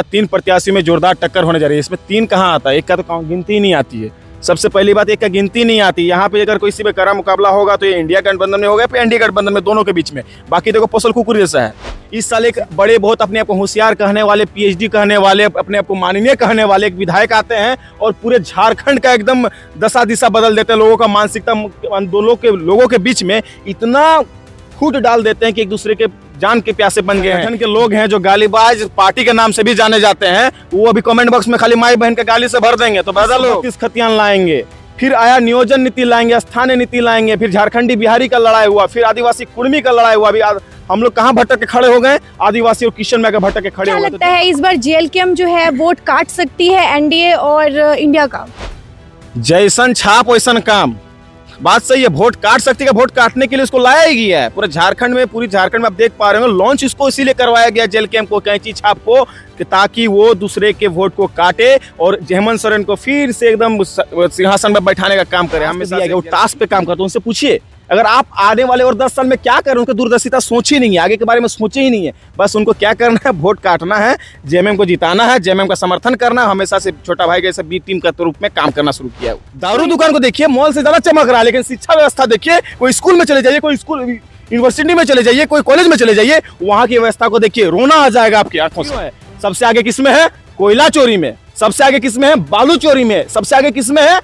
तीन प्रत्याशियों में जोरदार टक्कर होने जा रही है। इसमें तीन कहाँ आता है, एक का तो गिनती ही नहीं आती है। सबसे पहली बात, एक का गिनती नहीं आती। यहाँ पे अगर किसी पे कड़ा मुकाबला होगा तो ये इंडिया गठबंधन में होगा, फिर एनडीए गठबंधन में, दोनों के बीच में। बाकी देखो पोसल कुकुर जैसा है। इस साल एक बड़े बहुत अपने आप को होशियार कहने वाले, पीएचडी कहने वाले, अपने आप को माननीय कहने वाले एक विधायक आते हैं और पूरे झारखंड का एकदम दशा दिशा बदल देते हैं। लोगों का मानसिकता लोगों के बीच में इतना फूट डाल देते हैं कि एक दूसरे के जान के प्यासे बन गए हैं। के लोग हैं जो गालीबाज पार्टी के नाम से भी जाने जाते हैं, वो अभी कमेंट बॉक्स में खाली माई बहन के गाली से भर देंगे। तो बदलो किस खतियान लाएंगे, फिर आया नियोजन नीति लाएंगे, स्थानीय नीति लाएंगे, फिर झारखंडी बिहारी का लड़ाई हुआ, फिर आदिवासी कुर्मी का लड़ाई हुआ। अभी हम लोग कहाँ भटक के खड़े हो गए, आदिवासी और किशन में भटक के खड़े हो गए। लगता है इस बार जेएलकेएम जो है वोट काट सकती है एनडीए और इंडिया का? जैसन छाप वैसन काम, बात सही है। वोट काट सकती है, वोट काटने के लिए उसको लाया ही गया है। पूरे झारखंड में, पूरी झारखंड में आप देख पा रहे हो, लॉन्च इसको इसीलिए करवाया गया जेएलकेएम को, कैंची छाप को, कि ताकि वो दूसरे के वोट को काटे और हेमंत सोरेन को फिर से एकदम सिंहासन में बैठाने का काम करे। हमें दिया गया वो टास्क पे काम करते, उनसे पूछिए अगर आप आने वाले और 10 साल में क्या करें। उनकी दूरदर्शिता सोची नहीं है, आगे के बारे में सोचे ही नहीं है। बस उनको क्या करना है, वोट काटना है, जेएमएम को जिताना है, जेएमएम का समर्थन करना है। हमेशा से छोटा भाई जैसे बी टीम के रूप में काम करना शुरू किया है। दारू दुकान को देखिए, मॉल से ज्यादा चमक रहा है, लेकिन शिक्षा व्यवस्था देखिए, कोई स्कूल में चले जाइए, कोई स्कूल यूनिवर्सिटी में चले जाइए, कोई कॉलेज में चले जाइए, वहाँ की व्यवस्था को देखिए, रोना आ जाएगा आपकी आंखों से। सबसे आगे किसमें है? कोयला चोरी में। सबसे आगे किसमें है? बालू चोरी में। सबसे आगे किसमें है?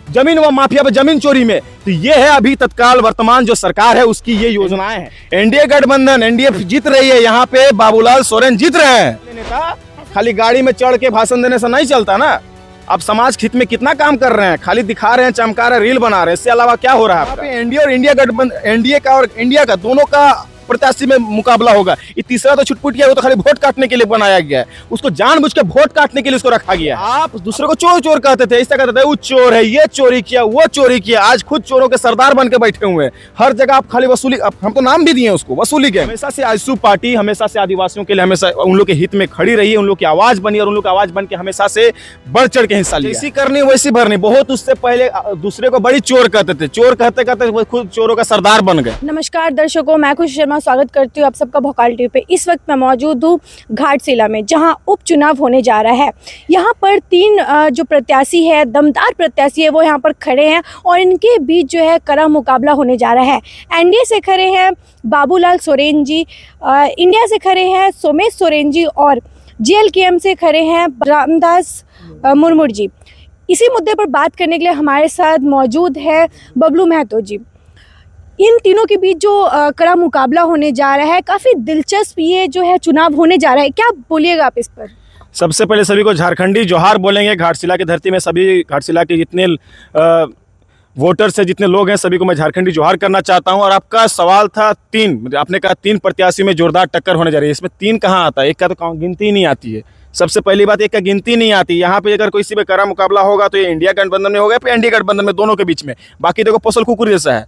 जमीन व माफिया पे जमीन चोरी में। तो ये है अभी तत्काल वर्तमान जो सरकार है उसकी ये योजनाएं हैं। एनडीए गठबंधन, एनडीए जीत रही है, यहाँ पे बाबूलाल सोरेन जीत रहे हैं। नेता खाली गाड़ी में चढ़ के भाषण देने से नहीं चलता ना। अब समाज हित में कितना काम कर रहे हैं, खाली दिखा रहे हैं, चमका रहे हैं, रील बना रहे हैं, इससे अलावा क्या हो रहा है? एनडीए और इंडिया गठबंधन, एनडीए का और इंडिया का, दोनों का प्रत्याशी में मुकाबला होगा। ये तीसरा तो छुटपुट गया, वो तो खाली वोट काटने के लिए बनाया गया है। उसको जानबूझ के वोट काटने के लिए उसको रखा गया। आप दूसरे को चोर चोर कहते थे, ऐसा कहते थे वो चोर है, ये चोरी किया, वो चोरी किया। आज खुद चोरों के सरदार बन के बैठे हुए हैं। हर जगह आप खाली वसूली, हम तो नाम भी दिए उसको, वसूली के। हमेशा से आजसू पार्टी हमेशा से आदिवासियों के लिए, हमेशा उन लोग के हित में खड़ी रही है, उन लोग की आवाज बनी और उन लोग की आवाज बन के हमेशा से बढ़ चढ़ के हिस्सा लिया। जैसी करनी वैसी भरनी। बहुत उससे पहले दूसरे को बड़ी चोर कहते थे, चोर कहते कहते खुद चोरों का सरदार बन गए। नमस्कार दर्शकों, मैं खुशी शर्मा स्वागत करती हूँ आप सबका भोकाल टीवी पे। इस वक्त मैं मौजूद हूँ घाटशिला में, जहाँ उपचुनाव होने जा रहा है। यहाँ पर तीन जो प्रत्याशी है, दमदार प्रत्याशी है, वो यहाँ पर खड़े हैं और इनके बीच जो है कड़ा मुकाबला होने जा रहा है। एनडीए से खड़े हैं बाबूलाल सोरेन जी, इंडिया से खड़े हैं सोमेश सोरेन जी और जेएलकेएम से खड़े हैं रामदास मुर्मू जी। इसी मुद्दे पर बात करने के लिए हमारे साथ मौजूद है बबलू महतो जी। इन तीनों के बीच जो कड़ा मुकाबला होने जा रहा है, काफ़ी दिलचस्प ये जो है चुनाव होने जा रहा है। क्या बोलिएगा आप इस पर? सबसे पहले सभी को झारखंडी जोहार बोलेंगे। घाटशिला की धरती में सभी घाटशिला के जितने वोटर्स हैं, जितने लोग हैं, सभी को मैं झारखंडी जोहार करना चाहता हूं। और आपका सवाल था तीन, आपने कहा तीन प्रत्याशियों में जोरदार टक्कर होने जा रही है। इसमें तीन कहाँ आता है, एक का तो गिनती ही नहीं आती है। सबसे पहली बात, एक का गिनती नहीं आती। यहाँ पे अगर किसी पे कड़ा मुकाबला होगा तो ये इंडिया गठबंधन में होगा, फिर एनडीए गठबंधन में, दोनों के बीच में। बाकी देखो पोसल कुकुर जैसा है।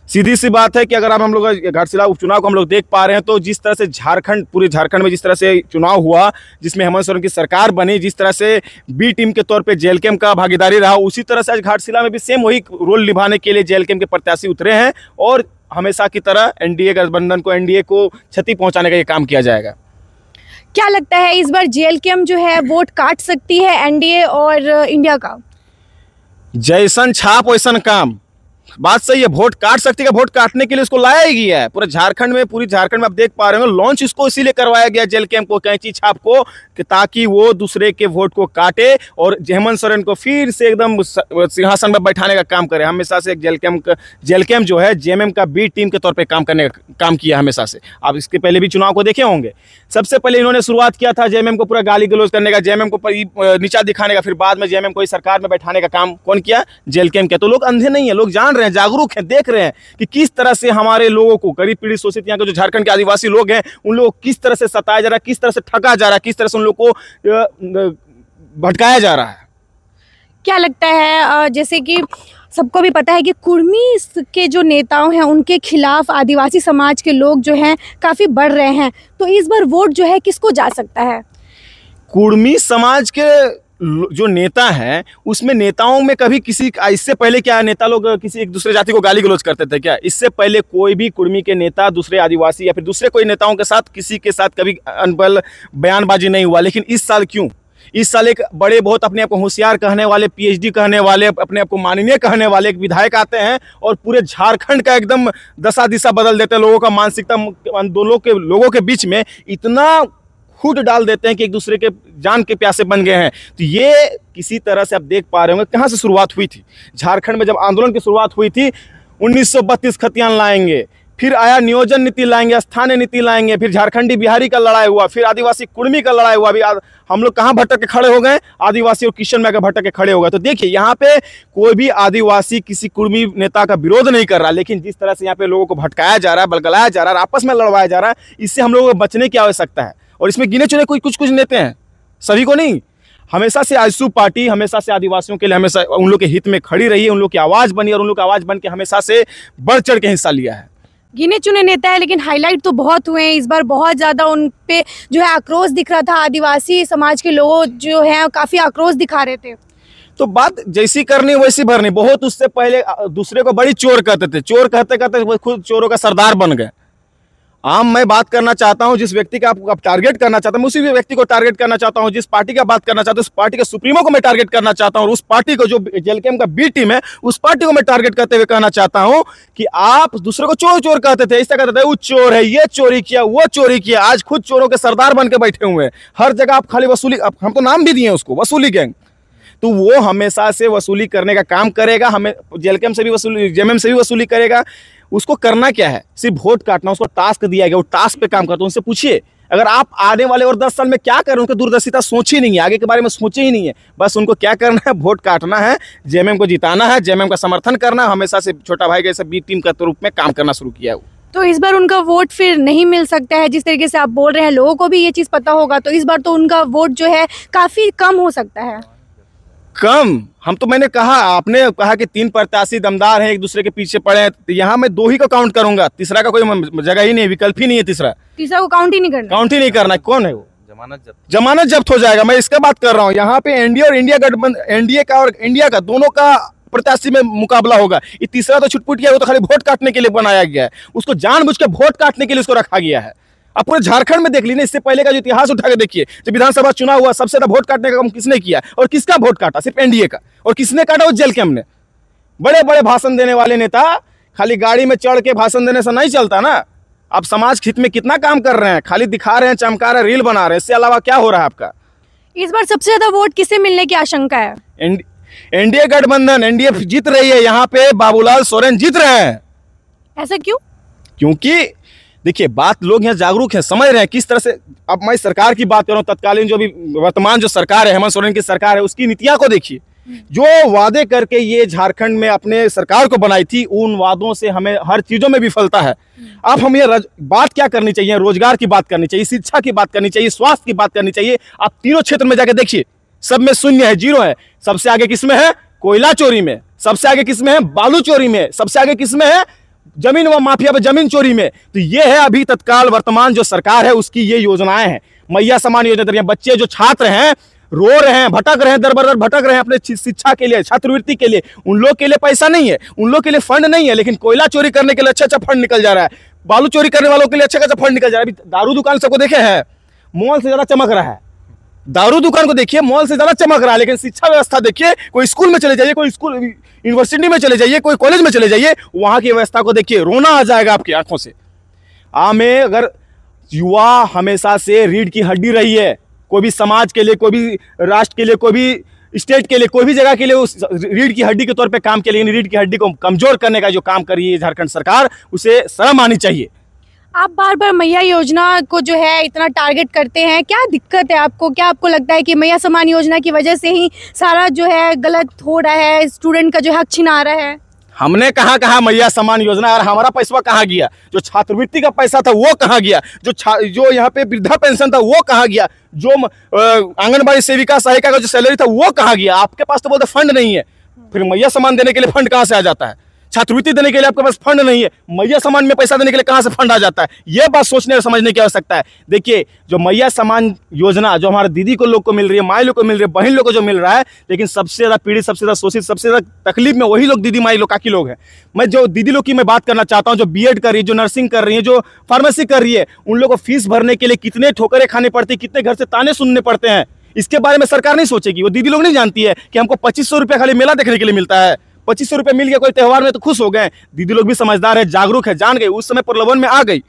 सीधी सी बात है कि अगर हम लोग घाटशिला उपचुनाव को हम लोग देख पा रहे हैं, तो जिस तरह से झारखंड, पूरे झारखंड में जिस तरह से चुनाव हुआ, जिसमें हेमंत सोरेन की सरकार बनी, जिस तरह से बी टीम के तौर पे जेएलकेएम का भागीदारी रहा, उसी तरह से आज घाटशिला में भी सेम वही रोल निभाने के लिए जेएलकेएम के प्रत्याशी उतरे हैं और हमेशा की तरह एनडीए गठबंधन को, एनडीए को क्षति पहुंचाने का ये काम किया जाएगा। क्या लगता है इस बार जेएलकेएम जो है वोट काट सकती है एनडीए और इंडिया का? जैसन छाप वैसन काम, बात सही है। वोट काट सकती है, वोट काटने के लिए उसको लाया ही गया है। पूरे झारखंड में, पूरी झारखंड में आप देख पा रहे हो, लॉन्च इसको इसीलिए करवाया गया जेएलकेएम को, कैंची छाप को, कि ताकि वो दूसरे के वोट को काटे और हेमंत सोरेन को फिर से एकदम सिंहासन में बैठाने का काम करे। हमेशा से जेएलकेएम जो है जेएमएम का बी टीम के तौर पे काम करने का काम किया हमेशा से। आप इसके पहले भी चुनाव को देखे होंगे। सबसे पहले इन्होंने शुरुआत किया था जेएमएम को पूरा गाली गलौज करने का, जेएमएम को नीचा दिखाने का, फिर बाद में जेएमएम को सरकार में बैठाने का काम कौन किया? जेएलकेएम किया। तो लोग अंधे नहीं है, लोग जान रहे हैं, जागरूक हैं, देख रहे हैं कि किस तरह से हमारे लोगों को, गरीब पीड़ित शोषित यहाँ के जो झारखंड के आदिवासी लोग हैं, उन लोगों को किस तरह से सताया जा रहा है, किस तरह से ठगा जा रहा है, किस तरह से उन लोग को भटकाया जा रहा है। क्या लगता है, जैसे कि सबको भी पता है कि कुर्मी के जो नेताओं हैं उनके खिलाफ आदिवासी समाज के लोग जो हैं काफ़ी बढ़ रहे हैं, तो इस बार वोट जो है किसको जा सकता है? कुर्मी समाज के जो नेता हैं उसमें नेताओं में कभी किसी, इससे पहले क्या नेता लोग किसी एक दूसरे जाति को गाली गलौज करते थे क्या? इससे पहले कोई भी कुर्मी के नेता दूसरे आदिवासी या फिर दूसरे कोई नेताओं के साथ किसी के साथ कभी अनबल बयानबाजी नहीं हुआ। लेकिन इस साल क्यों? इस साल एक बड़े बहुत अपने आप को होशियार कहने वाले, PhD कहने वाले, अपने आप को माननीय कहने वाले एक विधायक आते हैं और पूरे झारखंड का एकदम दशा दिशा बदल देते हैं। लोगों का मानसिकता आंदोलनों के लोगों के बीच में इतना फूट डाल देते हैं कि एक दूसरे के जान के प्यासे बन गए हैं। तो ये किसी तरह से आप देख पा रहे होंगे कहाँ से शुरुआत हुई थी। झारखंड में जब आंदोलन की शुरुआत हुई थी 1932 खतियान लाएंगे, फिर आया नियोजन नीति लाएंगे, स्थानीय नीति लाएंगे, फिर झारखंडी बिहारी का लड़ाई हुआ, फिर आदिवासी कुर्मी का लड़ाई हुआ। अभी हम लोग कहाँ भटक के खड़े हो गए? आदिवासी और किशन में भटक के खड़े हो गए। तो देखिए यहाँ पे कोई भी आदिवासी किसी कुर्मी नेता का विरोध नहीं कर रहा, लेकिन जिस तरह से यहाँ पे लोगों को भटकाया जा रहा है, बलगलाया जा रहा है, आपस में लड़वाया जा रहा है, इससे हम लोगों को बचने की आवश्यकता है। और इसमें गिने चुने कोई कुछ नेता हैं, सभी को नहीं। हमेशा से आजसू पार्टी हमेशा से आदिवासियों के लिए हमेशा उन लोग के हित में खड़ी रही है, उन लोग की आवाज़ बनी और उन लोग की आवाज़ बन के हमेशा से बढ़ चढ़ के हिस्सा लिया है। गिने चुने नेता है लेकिन हाईलाइट तो बहुत हुए हैं इस बार। बहुत ज़्यादा उन पे जो है आक्रोश दिख रहा था। आदिवासी समाज के लोग जो हैं काफ़ी आक्रोश दिखा रहे थे। तो बात जैसी करनी वैसी भरनी। बहुत उससे पहले दूसरे को बड़ी चोर कहते थे, चोर कहते कहते खुद चोरों का सरदार बन गए। मैं बात करना चाहता हूं, जिस व्यक्ति का आप टारगेट करना चाहता हूं, उसी व्यक्ति को टारगेट करना चाहता हूं। जिस पार्टी का बात करना चाहता हूं उस पार्टी के सुप्रीमो को मैं टारगेट करना चाहता हूं। और उस पार्टी को जो जेलकेम का बी टीम है उस पार्टी को मैं टारगेट करते हुए कहना चाहता हूं कि आप दूसरे को चोर चोर कहते थे, ऐसा कहते थे वो चोर है, ये चोरी किया, वो चोरी किया। आज खुद चोरों के सरदार बन के बैठे हुए हैं। हर जगह आप खाली वसूली, हम तो नाम भी दिए उसको, वसूली गैंग। तो वो हमेशा से वसूली करने का काम करेगा। हमें जेलकेम से भी वसूली, जेएमएम से भी वसूली करेगा। उसको करना क्या है? सिर्फ वोट काटना। उसको टास्क दिया गया, वो टास्क पे काम करता है। उनसे पूछिए अगर आप आने वाले और 10 साल में क्या करें। उनकी दूरदर्शिता सोची नहीं है, आगे के बारे में सोचे ही नहीं है। बस उनको क्या करना है? वोट काटना है, जेएमएम को जिताना है, जेएमएम का समर्थन करना है। हमेशा से छोटा भाई जैसे बी टीम के रूप में काम करना शुरू किया है। तो इस बार उनका वोट फिर नहीं मिल सकता है, जिस तरीके से आप बोल रहे हैं। लोगों को भी ये चीज़ पता होगा, तो इस बार तो उनका वोट जो है काफ़ी कम हो सकता है। कम? हम तो, मैंने कहा, आपने कहा कि 3 प्रत्याशी दमदार हैं, एक दूसरे के पीछे पड़े हैं। तो यहाँ मैं 2 ही को काउंट करूंगा, तीसरा का कोई जगह ही नहीं, विकल्प ही नहीं है। तीसरा को काउंट ही नहीं करना। कौन है वो? जमानत जब्त हो जाएगा। मैं इसका बात कर रहा हूँ। यहाँ पे एनडीए और इंडिया गठबंधन, एनडीए का और इंडिया का, दोनों का प्रत्याशी में मुकाबला होगा। ये तीसरा तो छुटपुट गया, वो तो खाली वोट काटने के लिए बनाया गया है। उसको जानबूझ के वोट काटने के लिए उसको रखा गया है। अब पूरे झारखंड में देख लीजिए, इससे पहले का जो इतिहास उठा के देखिए। जब विधानसभा चुनाव हुआ सबसे ज्यादा वोट काटने का काम किसने किया और किसका वोट काटा? सिर्फ एनडीए का। और किसने काटा? वो जेलकेम ने। बड़े बड़े भाषण देने वाले नेता खाली गाड़ी में चढ़ के भाषण देने से नहीं चलता ना। आप समाज हित में कितना काम कर रहे हैं? खाली दिखा रहे हैं, चमका रहे हैं, रील बना रहे हैं, इससे अलावा क्या हो रहा है आपका? इस बार सबसे ज्यादा वोट किसे मिलने की आशंका है? एनडीए गठबंधन, एनडीए जीत रही है। यहाँ पे बाबूलाल सोरेन जीत रहे हैं। ऐसा क्यों? क्योंकि देखिए, बात लोग यहाँ जागरूक हैं, समझ रहे हैं किस तरह से। अब मैं सरकार की बात कर रहा हूँ, तत्कालीन जो भी वर्तमान जो सरकार है, हेमंत सोरेन की सरकार है, उसकी नीतियां को देखिए। जो वादे करके ये झारखंड में अपने सरकार को बनाई थी, उन वादों से हमें हर चीजों में विफलता है। अब हम ये बात क्या करनी चाहिए? रोजगार की बात करनी चाहिए, शिक्षा की बात करनी चाहिए, स्वास्थ्य की बात करनी चाहिए। आप तीनों क्षेत्र में जाकर देखिए, सब में शून्य है, जीरो है। सबसे आगे किसमें है? कोयला चोरी में। सबसे आगे किसमें है? बालू चोरी में। सबसे आगे किसमें है? जमीन व माफिया व जमीन चोरी में। तो ये है अभी तत्काल वर्तमान जो सरकार है उसकी ये योजनाएं हैं। मैया समान योजना। बच्चे जो छात्र हैं रो रहे हैं, भटक रहे हैं, दर बदर भटक रहे हैं अपने शिक्षा के लिए, छात्रवृत्ति के लिए। उन लोग के लिए पैसा नहीं है, उन लोग के लिए फंड नहीं है, लेकिन कोयला चोरी करने के लिए अच्छा फंड निकल जा रहा है। बालू चोरी करने वालों के लिए अच्छा फंड निकल जा रहा है। अभी दारू दुकान सबको देखे हैं, मॉल से ज्यादा चमक रहा है। दारू दुकान को देखिए, मॉल से ज्यादा चमक रहा है। लेकिन शिक्षा व्यवस्था देखिए, कोई स्कूल में चले जाइए, कोई स्कूल यूनिवर्सिटी में चले जाइए, कोई कॉलेज में चले जाइए, वहां की व्यवस्था को देखिए, रोना आ जाएगा आपकी आंखों से। में अगर युवा हमेशा से रीढ़ की हड्डी रही है, कोई भी समाज के लिए, कोई भी राष्ट्र के लिए, कोई भी स्टेट के लिए, कोई भी जगह के लिए उस रीढ़ की हड्डी के तौर पे काम के लिए, रीढ़ की हड्डी को कमजोर करने का जो काम कर रही है झारखंड सरकार, उसे शर्म आनी चाहिए। आप बार बार मैया योजना को जो है इतना टारगेट करते हैं, क्या दिक्कत है आपको? क्या आपको लगता है कि मैया समान योजना की वजह से ही सारा जो है गलत हो रहा है, स्टूडेंट का जो हक छिना रहा है? हमने कहा मैया समान योजना, और हमारा पैसा कहाँ गया? जो छात्रवृत्ति का पैसा था वो कहाँ गया? जो यहाँ पे वृद्धा पेंशन था वो कहाँ गया? जो आंगनबाड़ी सेविका सहायिका का जो सैलरी था वो कहाँ गया? आपके पास तो बोलते फंड नहीं है, फिर मैया समान देने के लिए फंड कहाँ से आ जाता है? छात्रवृत्ति देने के लिए आपके पास फंड नहीं है, मैया सम्मान में पैसा देने के लिए कहां से फंड आ जाता है? यह बात सोचने और समझने की आवश्यकता है। देखिए, जो मैया सम्मान योजना जो हमारे दीदी को लोग को मिल रही है, माई लोग को मिल रही है, बहन लोग को जो मिल रहा है, लेकिन सबसे ज्यादा पीड़ित, सबसे ज्यादा शोषित, सबसे ज्यादा तकलीफ में वही लोग दीदी माई लोग काकी लोग हैं। मैं जो दीदी लोग की मैं बात करना चाहता हूं, जो बीएड कर रही है, जो नर्सिंग कर रही है, जो फार्मेसी कर रही है, उन लोगों को फीस भरने के लिए कितने ठोकरें खाने पड़ती, कितने घर से ताने सुनने पड़ते हैं, इसके बारे में सरकार नहीं सोचेगी। वो दीदी लोग नहीं जानती है कि हमको 2500 रुपया खाली मेला देखने के लिए मिलता है, 2500 रुपये मिल गया कोई त्योहार में तो खुश हो गए। दीदी लोग भी समझदार है, जागरूक है, जान गई, उस समय प्रलोभन में आ गई।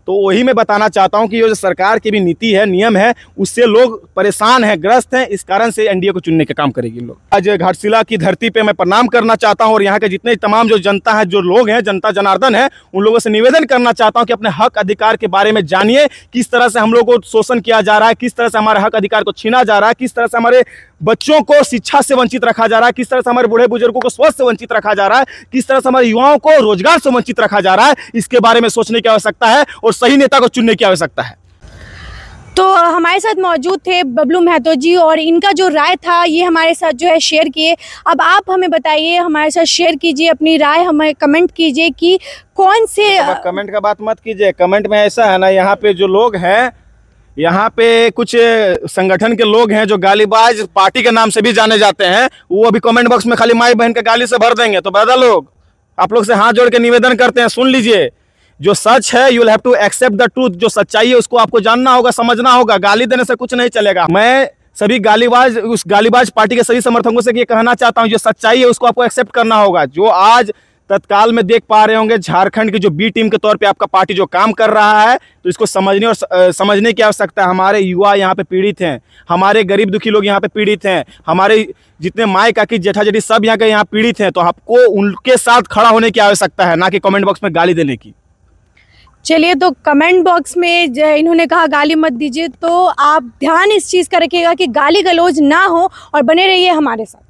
तो वही मैं बताना चाहता हूं कि ये जो सरकार की भी नीति है, नियम है, उससे लोग परेशान हैं, ग्रस्त हैं। इस कारण से एनडीए को चुनने का काम करेगी लोग। आज घाटशिला की धरती पे मैं प्रणाम करना चाहता हूं और यहाँ के जितने तमाम जो जनता है, जो लोग हैं, जनता जनार्दन है, उन लोगों से निवेदन करना चाहता हूं कि अपने हक अधिकार के बारे में जानिए। किस तरह से हम लोग को शोषण किया जा रहा है, किस तरह से हमारे हक अधिकार को छीना जा रहा है, किस तरह से हमारे बच्चों को शिक्षा से वंचित रखा जा रहा है, किस तरह से हमारे बूढ़े बुजुर्गों को स्वास्थ्य से वंचित रखा जा रहा है, किस तरह से हमारे युवाओं को रोजगार से वंचित रखा जा रहा है। इसके बारे में सोचने की आवश्यकता है और सही नेता को चुनने की आवश्यकता है। तो हमारे साथ मौजूद थे बबलू महतो जी और इनका जो राय था ये हमारे साथ जो है शेयर किए। अब आप हमें बताइए, हमारे साथ शेयर कीजिए अपनी राय, हमें कमेंट कीजिए कि कौन से कमेंट का बात मत कीजिए। कमेंट में ऐसा है ना, यहाँ पे जो लोग हैं, यहाँ पे कुछ संगठन के लोग हैं जो गालीबाज पार्टी के नाम से भी जाने जाते हैं, वो अभी कमेंट बॉक्स में खाली माई बहन के गाली से भर देंगे। तो ब्रदर लोग, आप लोग से हाथ जोड़ के निवेदन करते हैं, सुन लीजिए, जो सच है you will have to accept the truth. जो सच्चाई है उसको आपको जानना होगा, समझना होगा। गाली देने से कुछ नहीं चलेगा। मैं सभी गालीबाज, उस गालीबाज पार्टी के सभी समर्थकों से ये कहना चाहता हूँ, जो सच्चाई है उसको आपको एक्सेप्ट करना होगा। जो आज तत्काल में देख पा रहे होंगे, झारखंड की जो बी टीम के तौर पे आपका पार्टी जो काम कर रहा है, तो इसको समझने और समझने की आवश्यकता है। हमारे युवा यहाँ पे पीड़ित हैं, हमारे गरीब दुखी लोग यहाँ पे पीड़ित हैं, हमारे जितने माए काकी जेठा जेठी सब यहाँ के यहाँ पीड़ित हैं। तो आपको उनके साथ खड़ा होने की आवश्यकता है, ना कि कमेंट बॉक्स में गाली देने की। चलिए, तो कमेंट बॉक्स में इन्होंने कहा गाली मत दीजिए, तो आप ध्यान इस चीज़ का रखिएगा कि गाली गलौज ना हो और बने रहिए हमारे साथ।